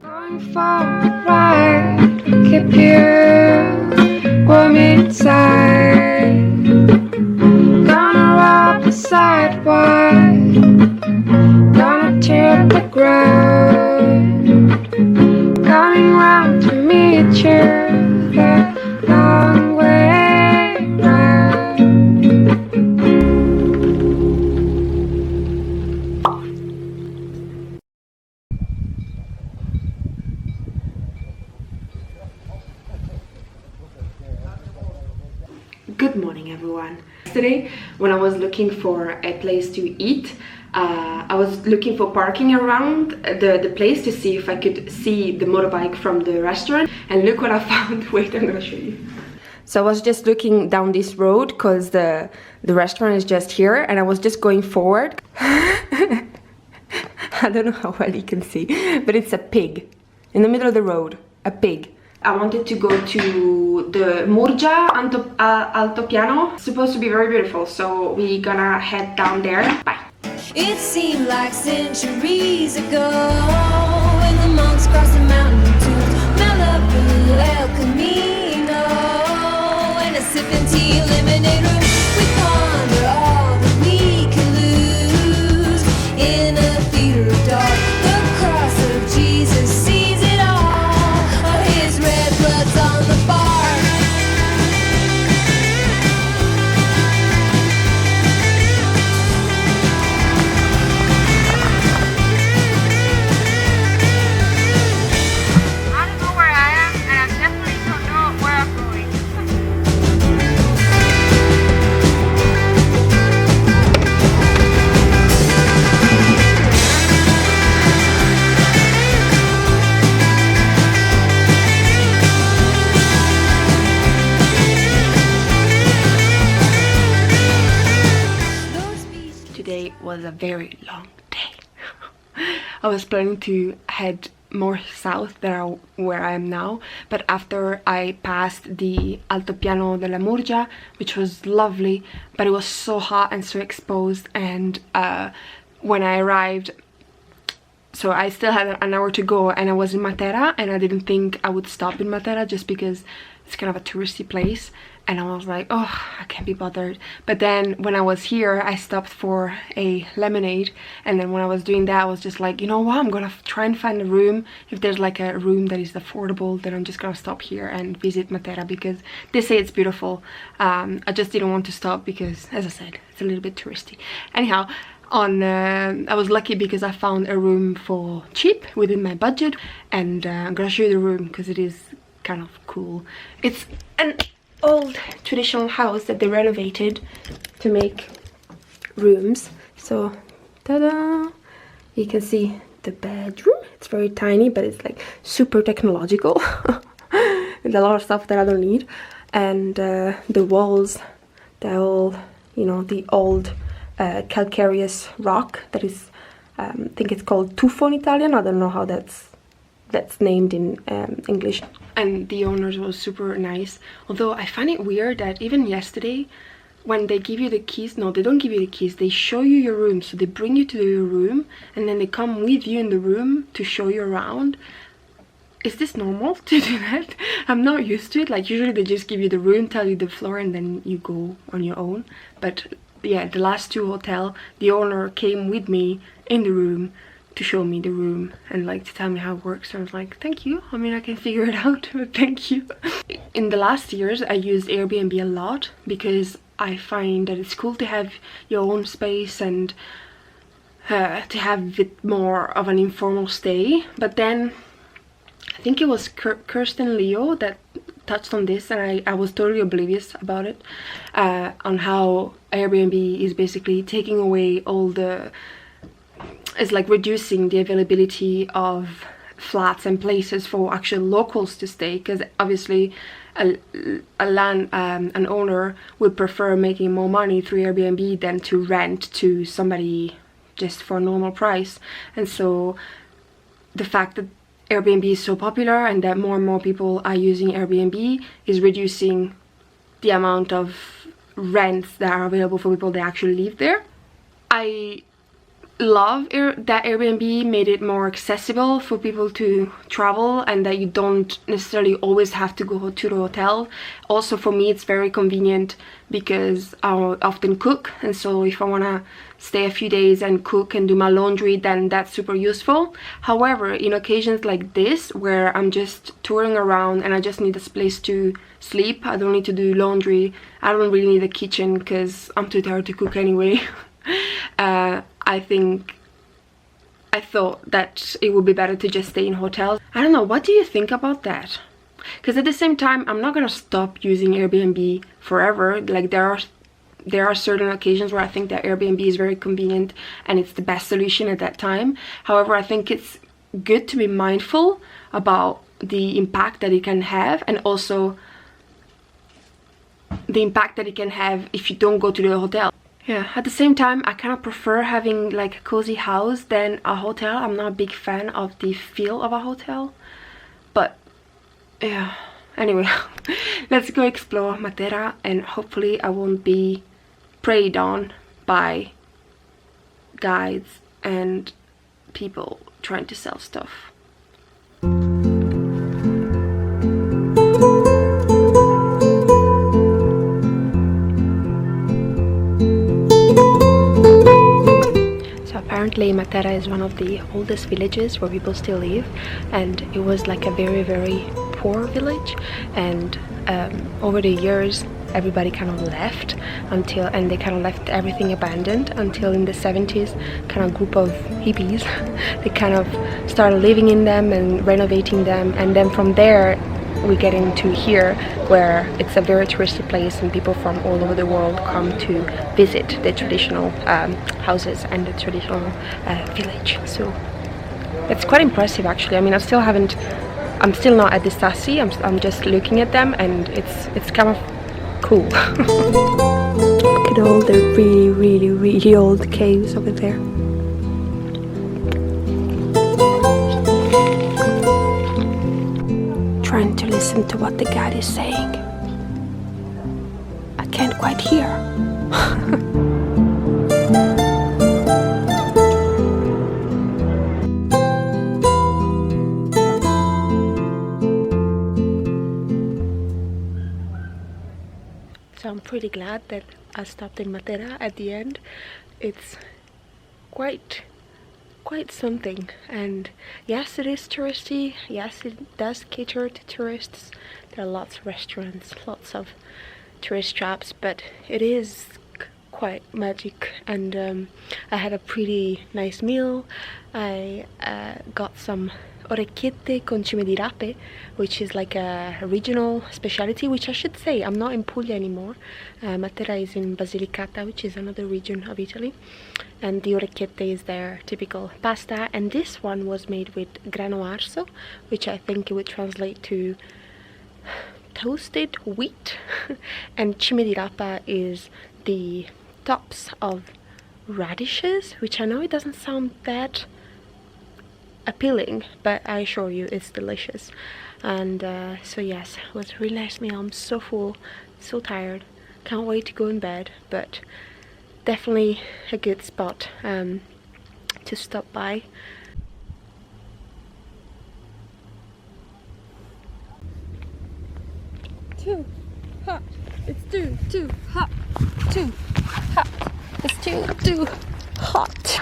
Going for a ride, keep you warm inside. Gonna rob the sidewalk, gonna tear the ground. Coming round to meet you, the long way round. Good morning, everyone. Yesterday, when I was looking for a place to eat, I was looking for parking around the place to see if I could see the motorbike from the restaurant. And look what I found. Wait, I'm gonna show you. So I was just looking down this road because the restaurant is just here, and I was just going forward. I don't know how well you can see, but it's a pig in the middle of the road. A pig. I wanted to go to the Murge Altopiano. It's supposed to be very beautiful, so we're gonna head down there. Bye. It seemed like centuries ago when the monks crossed the mountain to Malibu, El Camino, and a sipping tea lemonade room. We ponder all that we can lose in a theater of dark. The cross of Jesus sees it all. Oh, his red blood's on the bar. Today was a very long day. I was planning to head more south than where I am now, but after I passed the Altopiano della Murge, which was lovely, but it was so hot and so exposed, and when I arrived, so I still had an hour to go, and I was in Matera, and I didn't think I would stop in Matera just because it's kind of a touristy place, and I was like, oh, I can't be bothered. But then when I was here, I stopped for a lemonade, and then when I was doing that, I was just like, you know what, I'm gonna try and find a room. If there's like a room that is affordable, then I'm just gonna stop here and visit Matera because they say it's beautiful. I just didn't want to stop because, as I said, it's a little bit touristy. Anyhow, I was lucky because I found a room for cheap within my budget, and I'm gonna show you the room because it is kind of cool. It's an old traditional house that they renovated to make rooms. So ta-da, you can see the bedroom. It's very tiny, but it's like super technological. There's a lot of stuff that I don't need, and the walls, they're all, you know, the old calcareous rock that is I think it's called tuffo in Italian. I don't know how that's named in English. And the owners was super nice, although I find it weird that even yesterday when they give you the keys, no, they don't give you the keys, they show you your room. So they bring you to your room and then they come with you in the room to show you around. Is this normal to do that? I'm not used to it. Like usually they just give you the room, tell you the floor, and then you go on your own. But yeah, the last two hotel, the owner came with me in the room to show me the room and like to tell me how it works. So I was like, thank you. I mean, I can figure it out, but thank you. In the last years, I used Airbnb a lot because I find that it's cool to have your own space and to have it more of an informal stay. But then I think it was Kirsten Leo that touched on this, and I was totally oblivious about it, on how Airbnb is basically taking away all the, it's like reducing the availability of flats and places for actual locals to stay, because obviously an owner would prefer making more money through Airbnb than to rent to somebody just for a normal price. And so the fact that Airbnb is so popular and that more and more people are using Airbnb is reducing the amount of rents that are available for people that actually live there. I love that Airbnb made it more accessible for people to travel, and that you don't necessarily always have to go to the hotel. Also for me it's very convenient because I often cook, and so if I want to stay a few days and cook and do my laundry, then that's super useful. However, in occasions like this where I'm just touring around and I just need a place to sleep, I don't need to do laundry, I don't really need a kitchen because I'm too tired to cook anyway. I thought that it would be better to just stay in hotels. I don't know, what do you think about that? Because at the same time, I'm not gonna stop using Airbnb forever. Like there are certain occasions where I think that Airbnb is very convenient and it's the best solution at that time. However, I think it's good to be mindful about the impact that it can have, and also the impact that it can have if you don't go to the hotel. Yeah, at the same time, I kind of prefer having like a cozy house than a hotel. I'm not a big fan of the feel of a hotel, but yeah, anyway. Let's go explore Matera, and hopefully I won't be preyed on by guides and people trying to sell stuff. Apparently Matera is one of the oldest villages where people still live, and it was like a very, very poor village, and over the years everybody kind of left and they kind of left everything abandoned until in the 70s kind of group of hippies they kind of started living in them and renovating them, and then from there we get into here where it's a very touristy place and people from all over the world come to visit the traditional houses and the traditional village. So it's quite impressive actually. I mean, I'm still not at the Sassi, I'm just looking at them, and it's kind of cool. Look at all the really, really, really old caves over there. Trying to listen to what the guide is saying. I can't quite hear. So I'm pretty glad that I stopped in Matera at the end. It's quite something, and yes, it is touristy, yes, it does cater to tourists. There are lots of restaurants, lots of tourist traps, but it is quite magic. And I had a pretty nice meal. I got some orecchiette con cime di rape, which is like a regional specialty, which I should say, I'm not in Puglia anymore. Matera is in Basilicata, which is another region of Italy, and the orecchiette is their typical pasta, and this one was made with grano arso, which I think it would translate to toasted wheat, and cime di rapa is the tops of radishes, which I know it doesn't sound that appealing, but I assure you it's delicious. And so yes, it was a really nice meal. I'm so full, so tired, can't wait to go in bed, but definitely a good spot to stop by. Too hot. It's too hot. Too hot. It's too hot.